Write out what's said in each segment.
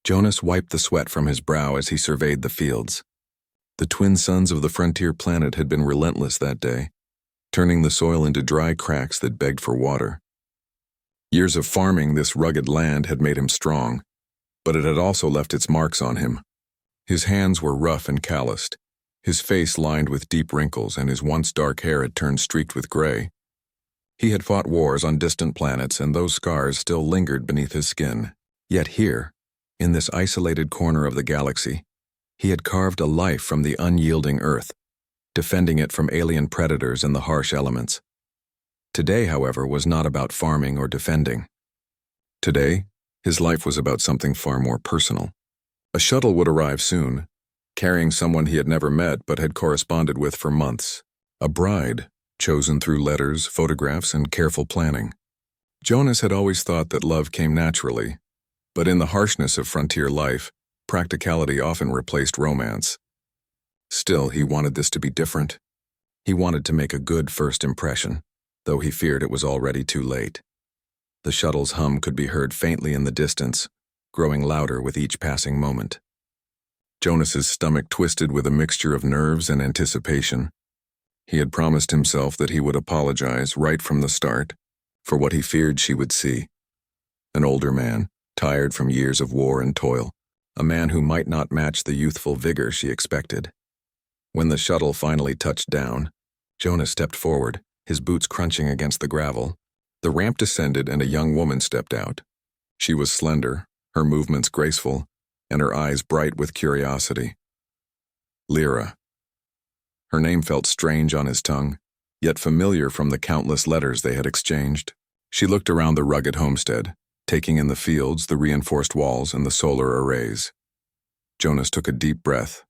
Jonas wiped the sweat from his brow as he surveyed the fields. The twin suns of the frontier planet had been relentless that day, turning the soil into dry cracks that begged for water. Years of farming this rugged land had made him strong, but it had also left its marks on him. His hands were rough and calloused, his face lined with deep wrinkles, and his once dark hair had turned streaked with gray. He had fought wars on distant planets, and those scars still lingered beneath his skin. Yet here, in this isolated corner of the galaxy, he had carved a life from the unyielding Earth, defending it from alien predators and the harsh elements. Today, however, was not about farming or defending. Today, his life was about something far more personal. A shuttle would arrive soon, carrying someone he had never met but had corresponded with for months. A bride, chosen through letters, photographs, and careful planning. Jonas had always thought that love came naturally, but in the harshness of frontier life, practicality often replaced romance. Still, he wanted this to be different. He wanted to make a good first impression, though he feared it was already too late. The shuttle's hum could be heard faintly in the distance, growing louder with each passing moment. Jonas's stomach twisted with a mixture of nerves and anticipation. He had promised himself that he would apologize right from the start for what he feared she would see. An older man, tired from years of war and toil, a man who might not match the youthful vigor she expected. When the shuttle finally touched down, Jonas stepped forward, his boots crunching against the gravel. The ramp descended and a young woman stepped out. She was slender, her movements graceful, and her eyes bright with curiosity. Lyra. Her name felt strange on his tongue, yet familiar from the countless letters they had exchanged. She looked around the rugged homestead, taking in the fields, the reinforced walls, and the solar arrays. Jonas took a deep breath.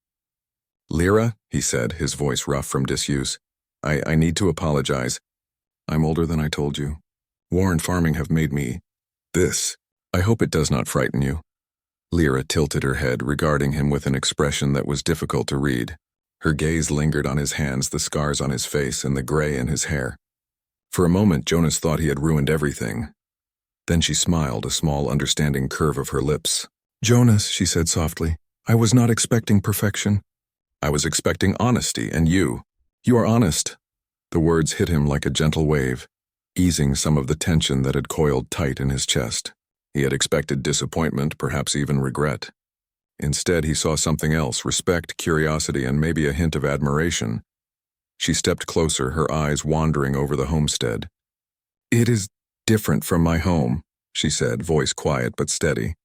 "Lyra," he said, his voice rough from disuse, I need to apologize. I'm older than I told you. War and farming have made me this. I hope it does not frighten you." Lyra tilted her head, regarding him with an expression that was difficult to read. Her gaze lingered on his hands, the scars on his face, and the gray in his hair. For a moment, Jonas thought he had ruined everything. Then she smiled, a small, understanding curve of her lips. "Jonas," she said softly, "I was not expecting perfection. I was expecting honesty, and you. You are honest." The words hit him like a gentle wave, easing some of the tension that had coiled tight in his chest. He had expected disappointment, perhaps even regret. Instead, he saw something else, respect, curiosity, and maybe a hint of admiration. She stepped closer, her eyes wandering over the homestead. "It is different from my home," she said, voice quiet but steady.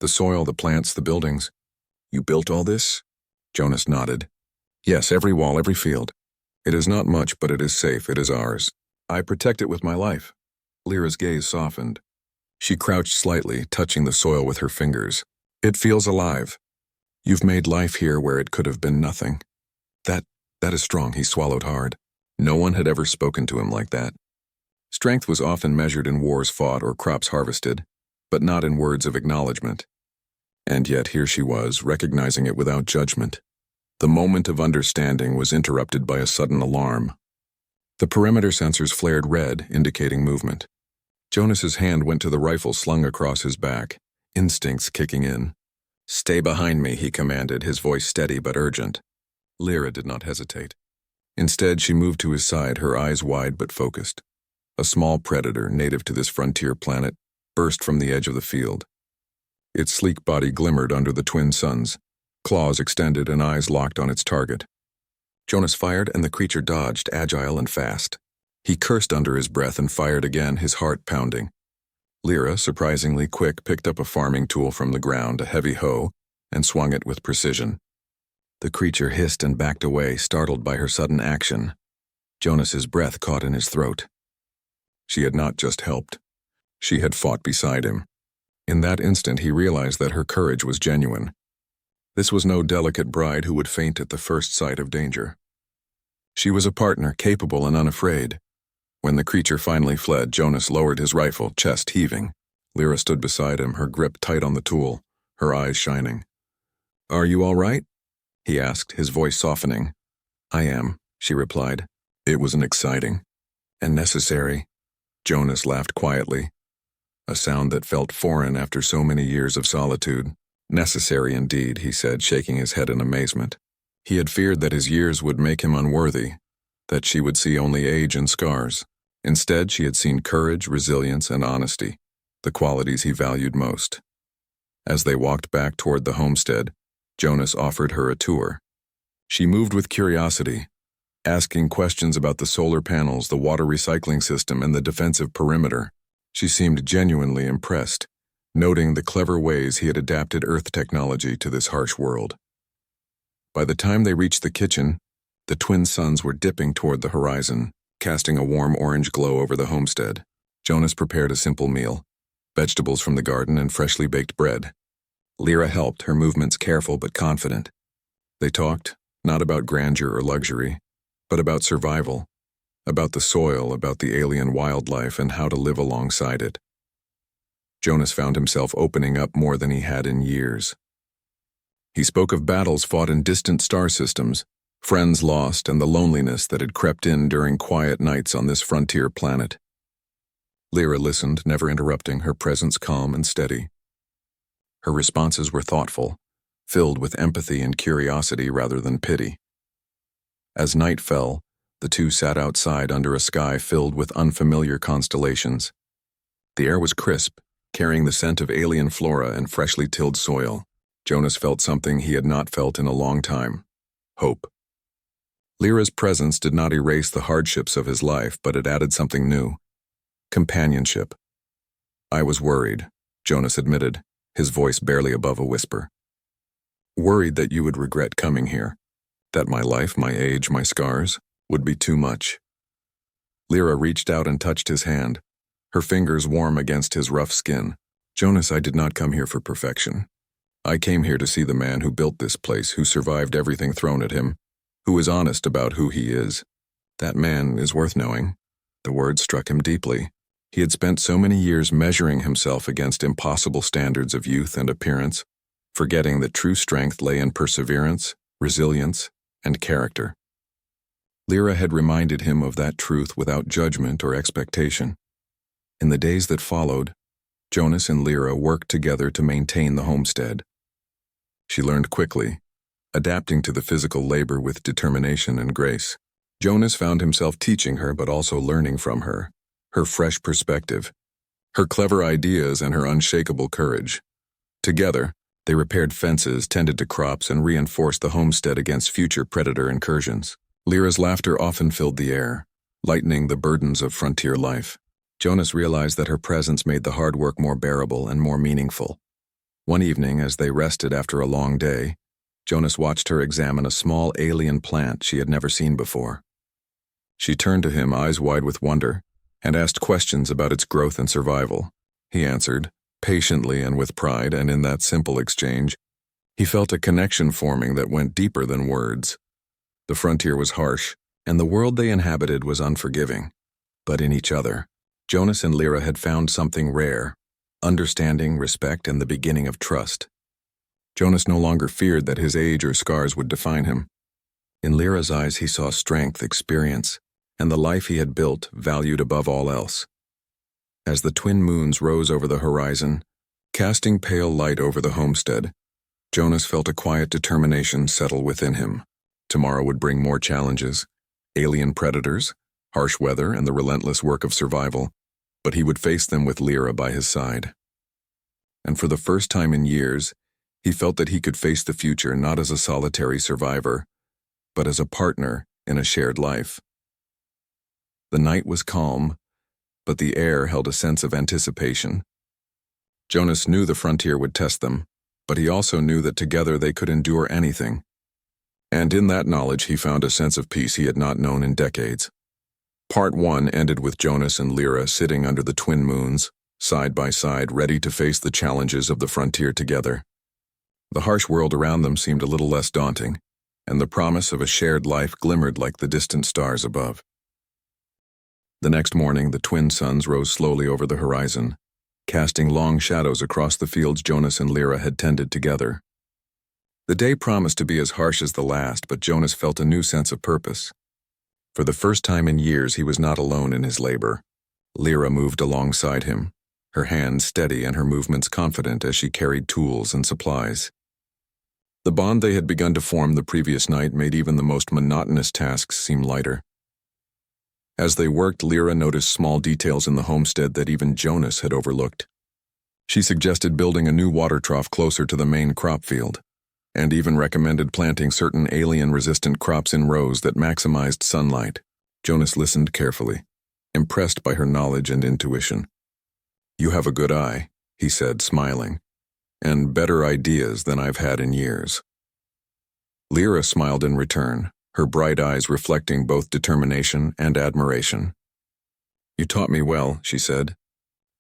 "The soil, the plants, the buildings. You built all this?" Jonas nodded. "Yes, every wall, every field. It is not much, but it is safe, it is ours. I protect it with my life." Lyra's gaze softened. She crouched slightly, touching the soil with her fingers. "It feels alive. You've made life here where it could have been nothing." That is strong," he swallowed hard. No one had ever spoken to him like that. Strength was often measured in wars fought or crops harvested, but not in words of acknowledgement. And yet here she was, recognizing it without judgment. The moment of understanding was interrupted by a sudden alarm. The perimeter sensors flared red, indicating movement. Jonas's hand went to the rifle slung across his back, instincts kicking in. "Stay behind me," he commanded, his voice steady but urgent. Lyra did not hesitate. Instead, she moved to his side, her eyes wide but focused. A small predator, native to this frontier planet, burst from the edge of the field. Its sleek body glimmered under the twin suns, claws extended and eyes locked on its target. Jonas fired, and the creature dodged, agile and fast. He cursed under his breath and fired again, his heart pounding. Lyra, surprisingly quick, picked up a farming tool from the ground, a heavy hoe, and swung it with precision. The creature hissed and backed away, startled by her sudden action. Jonas's breath caught in his throat. She had not just helped. She had fought beside him. In that instant, he realized that her courage was genuine. This was no delicate bride who would faint at the first sight of danger. She was a partner, capable and unafraid. When the creature finally fled, Jonas lowered his rifle, chest heaving. Lyra stood beside him, her grip tight on the tool, her eyes shining. "Are you all right?" he asked, his voice softening. "I am," she replied. "It was an exciting and necessary." Jonas laughed quietly, a sound that felt foreign after so many years of solitude. Necessary indeed, he said, shaking his head in amazement. He had feared that his years would make him unworthy, that she would see only age and scars. Instead, she had seen courage, resilience, and honesty, the qualities he valued most. As they walked back toward the homestead, Jonas offered her a tour. She moved with curiosity, asking questions about the solar panels, the water recycling system, and the defensive perimeter. She seemed genuinely impressed, noting the clever ways he had adapted Earth technology to this harsh world. By the time they reached the kitchen, the twin suns were dipping toward the horizon, casting a warm orange glow over the homestead. Jonas prepared a simple meal, vegetables from the garden and freshly baked bread. Lyra helped, her movements careful but confident. They talked, not about grandeur or luxury, but about survival, about the soil, about the alien wildlife, and how to live alongside it. Jonas found himself opening up more than he had in years. He spoke of battles fought in distant star systems, friends lost, and the loneliness that had crept in during quiet nights on this frontier planet. Lyra listened, never interrupting, her presence calm and steady. Her responses were thoughtful, filled with empathy and curiosity rather than pity. As night fell, the two sat outside under a sky filled with unfamiliar constellations. The air was crisp, carrying the scent of alien flora and freshly tilled soil. Jonas felt something he had not felt in a long time: hope. Lyra's presence did not erase the hardships of his life, but it added something new: companionship. "I was worried," Jonas admitted, his voice barely above a whisper. "Worried that you would regret coming here, that my life, my age, my scars, would be too much." Lyra reached out and touched his hand, her fingers warm against his rough skin. "Jonas, I did not come here for perfection. I came here to see the man who built this place, who survived everything thrown at him, who is honest about who he is. That man is worth knowing." The words struck him deeply. He had spent so many years measuring himself against impossible standards of youth and appearance, forgetting that true strength lay in perseverance, resilience, and character. Lyra had reminded him of that truth without judgment or expectation. In the days that followed, Jonas and Lyra worked together to maintain the homestead. She learned quickly, adapting to the physical labor with determination and grace. Jonas found himself teaching her but also learning from her, her fresh perspective, her clever ideas, and her unshakable courage. Together, they repaired fences, tended to crops, and reinforced the homestead against future predator incursions. Lyra's laughter often filled the air, lightening the burdens of frontier life. Jonas realized that her presence made the hard work more bearable and more meaningful. One evening, as they rested after a long day, Jonas watched her examine a small alien plant she had never seen before. She turned to him, eyes wide with wonder, and asked questions about its growth and survival. He answered, patiently and with pride, and in that simple exchange, he felt a connection forming that went deeper than words. The frontier was harsh, and the world they inhabited was unforgiving. But in each other, Jonas and Lyra had found something rare: understanding, respect, and the beginning of trust. Jonas no longer feared that his age or scars would define him. In Lyra's eyes he saw strength, experience, and the life he had built valued above all else. As the twin moons rose over the horizon, casting pale light over the homestead, Jonas felt a quiet determination settle within him. Tomorrow would bring more challenges: alien predators, harsh weather, and the relentless work of survival, but he would face them with Lyra by his side. And for the first time in years, he felt that he could face the future not as a solitary survivor, but as a partner in a shared life. The night was calm, but the air held a sense of anticipation. Jonas knew the frontier would test them, but he also knew that together they could endure anything. And in that knowledge he found a sense of peace he had not known in decades. Part 1 ended with Jonas and Lyra sitting under the twin moons, side by side, ready to face the challenges of the frontier together. The harsh world around them seemed a little less daunting, and the promise of a shared life glimmered like the distant stars above. The next morning, the twin suns rose slowly over the horizon, casting long shadows across the fields Jonas and Lyra had tended together. The day promised to be as harsh as the last, but Jonas felt a new sense of purpose. For the first time in years, he was not alone in his labor. Lyra moved alongside him, her hands steady and her movements confident as she carried tools and supplies. The bond they had begun to form the previous night made even the most monotonous tasks seem lighter. As they worked, Lyra noticed small details in the homestead that even Jonas had overlooked. She suggested building a new water trough closer to the main crop field, and even recommended planting certain alien-resistant crops in rows that maximized sunlight. Jonas listened carefully, impressed by her knowledge and intuition. "You have a good eye," he said, smiling, "and better ideas than I've had in years." Lyra smiled in return, her bright eyes reflecting both determination and admiration. "You taught me well," she said,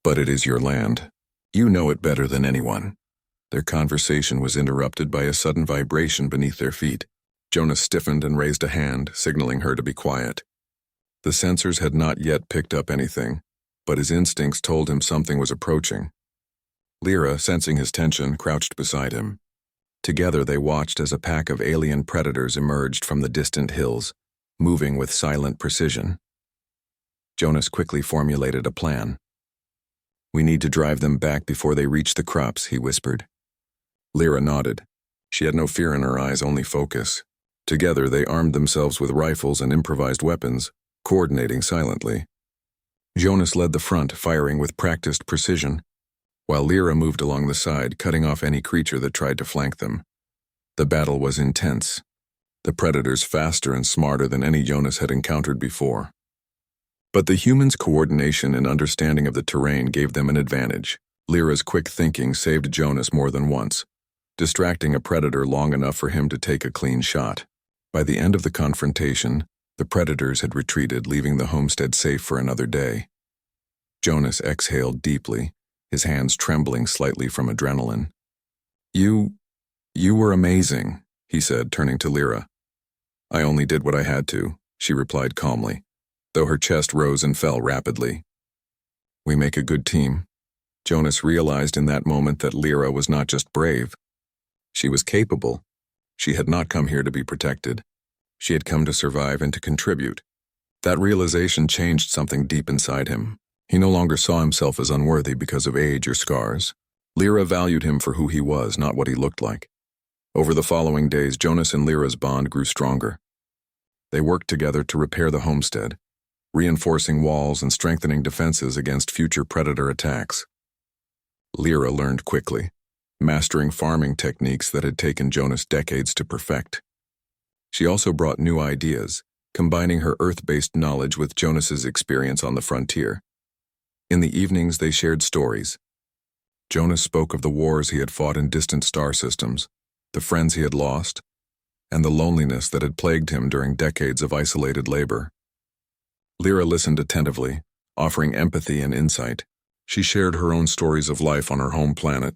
"but it is your land. You know it better than anyone." Their conversation was interrupted by a sudden vibration beneath their feet. Jonas stiffened and raised a hand, signaling her to be quiet. The sensors had not yet picked up anything, but his instincts told him something was approaching. Lyra, sensing his tension, crouched beside him. Together they watched as a pack of alien predators emerged from the distant hills, moving with silent precision. Jonas quickly formulated a plan. "We need to drive them back before they reach the crops," he whispered. Lyra nodded. She had no fear in her eyes, only focus. Together they armed themselves with rifles and improvised weapons, coordinating silently. Jonas led the front, firing with practiced precision, while Lyra moved along the side, cutting off any creature that tried to flank them. The battle was intense, the predators faster and smarter than any Jonas had encountered before. But the humans' coordination and understanding of the terrain gave them an advantage. Lyra's quick thinking saved Jonas more than once, distracting a predator long enough for him to take a clean shot. By the end of the confrontation, the predators had retreated, leaving the homestead safe for another day. Jonas exhaled deeply, his hands trembling slightly from adrenaline. You were amazing," he said, turning to Lyra. "I only did what I had to," she replied calmly, though her chest rose and fell rapidly. "We make a good team." Jonas realized in that moment that Lyra was not just brave. She was capable. She had not come here to be protected. She had come to survive and to contribute. That realization changed something deep inside him. He no longer saw himself as unworthy because of age or scars. Lyra valued him for who he was, not what he looked like. Over the following days, Jonas and Lyra's bond grew stronger. They worked together to repair the homestead, reinforcing walls and strengthening defenses against future predator attacks. Lyra learned quickly, mastering farming techniques that had taken Jonas decades to perfect. She also brought new ideas, combining her Earth-based knowledge with Jonas's experience on the frontier. In the evenings, they shared stories. Jonas spoke of the wars he had fought in distant star systems, the friends he had lost, and the loneliness that had plagued him during decades of isolated labor. Lyra listened attentively, offering empathy and insight. She shared her own stories of life on her home planet,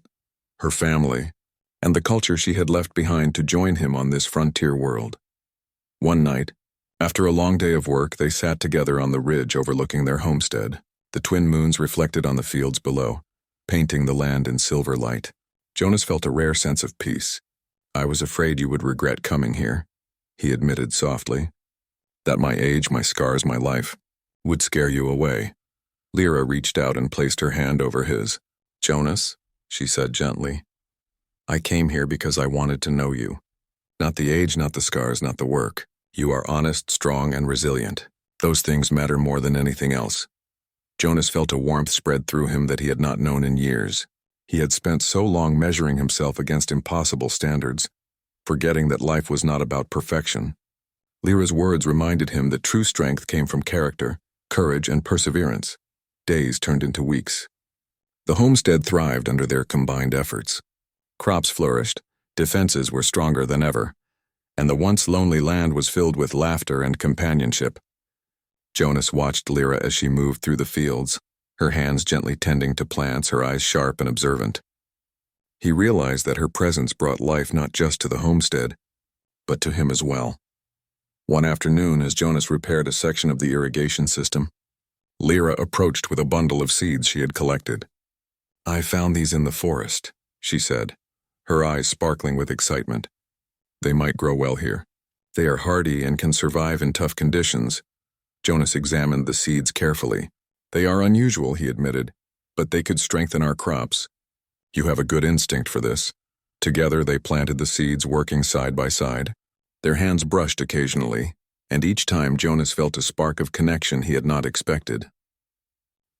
her family, and the culture she had left behind to join him on this frontier world. One night, after a long day of work, they sat together on the ridge overlooking their homestead. The twin moons reflected on the fields below, painting the land in silver light. Jonas felt a rare sense of peace. "I was afraid you would regret coming here," he admitted softly. "That my age, my scars, my life would scare you away." Lyra reached out and placed her hand over his. "Jonas," she said gently, "I came here because I wanted to know you. Not the age, not the scars, not the work. You are honest, strong, and resilient. Those things matter more than anything else." Jonas felt a warmth spread through him that he had not known in years. He had spent so long measuring himself against impossible standards, forgetting that life was not about perfection. Lyra's words reminded him that true strength came from character, courage, and perseverance. Days turned into weeks. The homestead thrived under their combined efforts. Crops flourished, defenses were stronger than ever, and the once lonely land was filled with laughter and companionship. Jonas watched Lyra as she moved through the fields, her hands gently tending to plants, her eyes sharp and observant. He realized that her presence brought life not just to the homestead, but to him as well. One afternoon, as Jonas repaired a section of the irrigation system, Lyra approached with a bundle of seeds she had collected. "I found these in the forest," she said, her eyes sparkling with excitement. "They might grow well here. They are hardy and can survive in tough conditions." Jonas examined the seeds carefully. "They are unusual," he admitted. but they could strengthen our crops. You have a good instinct for this." Together they planted the seeds, working side by side. Their hands brushed occasionally, and each time Jonas felt a spark of connection he had not expected.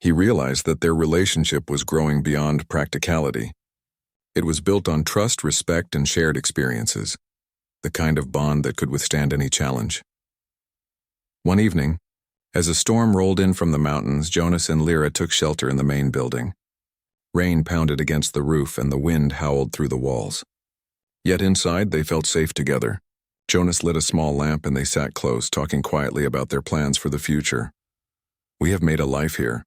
He realized that their relationship was growing beyond practicality. It was built on trust, respect, and shared experiences, the kind of bond that could withstand any challenge. One evening, as a storm rolled in from the mountains, Jonas and Lyra took shelter in the main building. Rain pounded against the roof and the wind howled through the walls. Yet inside they felt safe together. Jonas lit a small lamp and they sat close, talking quietly about their plans for the future. "We have made a life here,"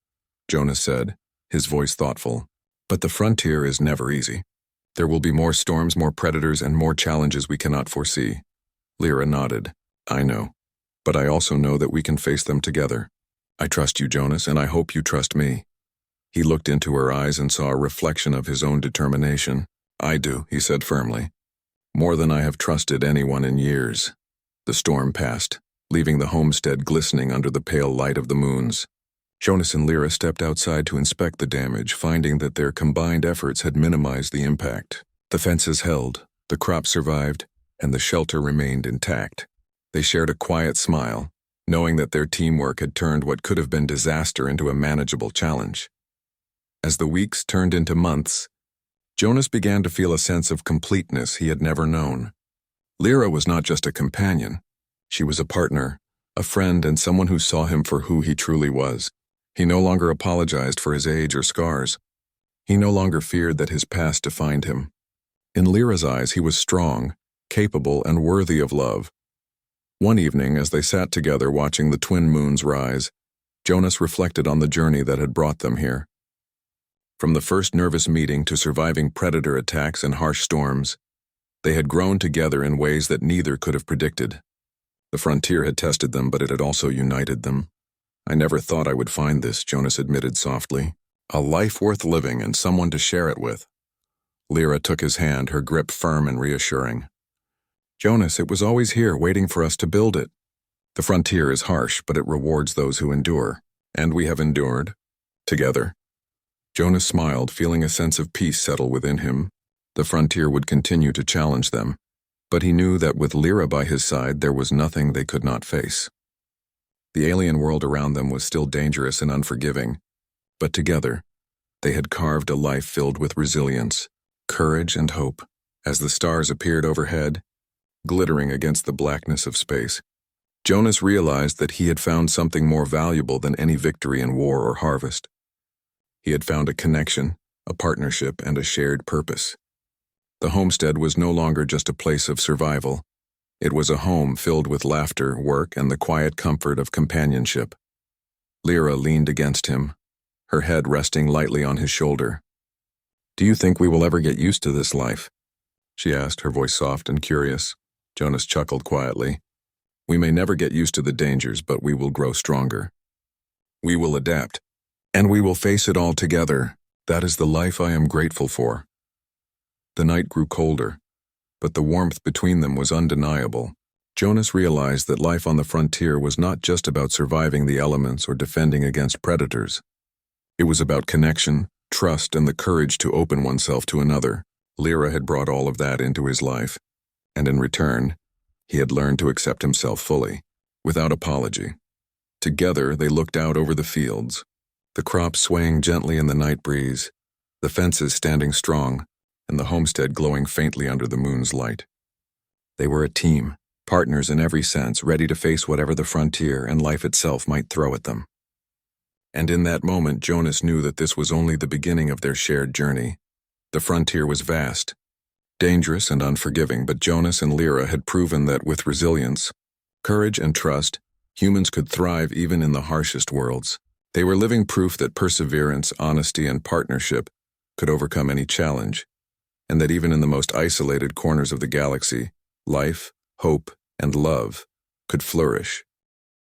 Jonas said, his voice thoughtful. "But the frontier is never easy. There will be more storms, more predators, and more challenges we cannot foresee." Lyra nodded. "I know. But I also know that we can face them together. I trust you, Jonas, and I hope you trust me." He looked into her eyes and saw a reflection of his own determination. "I do," he said firmly. "More than I have trusted anyone in years." The storm passed, leaving the homestead glistening under the pale light of the moons. Jonas and Lyra stepped outside to inspect the damage, finding that their combined efforts had minimized the impact. The fences held, the crops survived, and the shelter remained intact. They shared a quiet smile, knowing that their teamwork had turned what could have been disaster into a manageable challenge. As the weeks turned into months, Jonas began to feel a sense of completeness he had never known. Lyra was not just a companion. She was a partner, a friend, and someone who saw him for who he truly was. He no longer apologized for his age or scars. He no longer feared that his past defined him. In Lyra's eyes, he was strong, capable, and worthy of love. One evening, as they sat together watching the twin moons rise, Jonas reflected on the journey that had brought them here. From the first nervous meeting to surviving predator attacks and harsh storms, they had grown together in ways that neither could have predicted. The frontier had tested them, but it had also united them. "I never thought I would find this," Jonas admitted softly. "A life worth living and someone to share it with." Lyra took his hand, her grip firm and reassuring. "Jonas, it was always here, waiting for us to build it. The frontier is harsh, but it rewards those who endure. And we have endured. Together." Jonas smiled, feeling a sense of peace settle within him. The frontier would continue to challenge them, but he knew that with Lyra by his side, there was nothing they could not face. The alien world around them was still dangerous and unforgiving, but together, they had carved a life filled with resilience, courage, and hope. As the stars appeared overhead, glittering against the blackness of space, Jonas realized that he had found something more valuable than any victory in war or harvest. He had found a connection, a partnership, and a shared purpose. The homestead was no longer just a place of survival. It was a home filled with laughter, work, and the quiet comfort of companionship. Lyra leaned against him, her head resting lightly on his shoulder. "Do you think we will ever get used to this life?" she asked, her voice soft and curious. Jonas chuckled quietly. "We may never get used to the dangers, but we will grow stronger. We will adapt. And we will face it all together. That is the life I am grateful for." The night grew colder, but the warmth between them was undeniable. Jonas realized that life on the frontier was not just about surviving the elements or defending against predators. It was about connection, trust, and the courage to open oneself to another. Lyra had brought all of that into his life, and in return, he had learned to accept himself fully, without apology. Together, they looked out over the fields, the crops swaying gently in the night breeze, the fences standing strong, and the homestead glowing faintly under the moon's light. They were a team, partners in every sense, ready to face whatever the frontier and life itself might throw at them. And in that moment, Jonas knew that this was only the beginning of their shared journey. The frontier was vast, dangerous and unforgiving, but Jonas and Lyra had proven that with resilience, courage, and trust, humans could thrive even in the harshest worlds. They were living proof that perseverance, honesty, and partnership could overcome any challenge, and that even in the most isolated corners of the galaxy, life, hope, and love could flourish.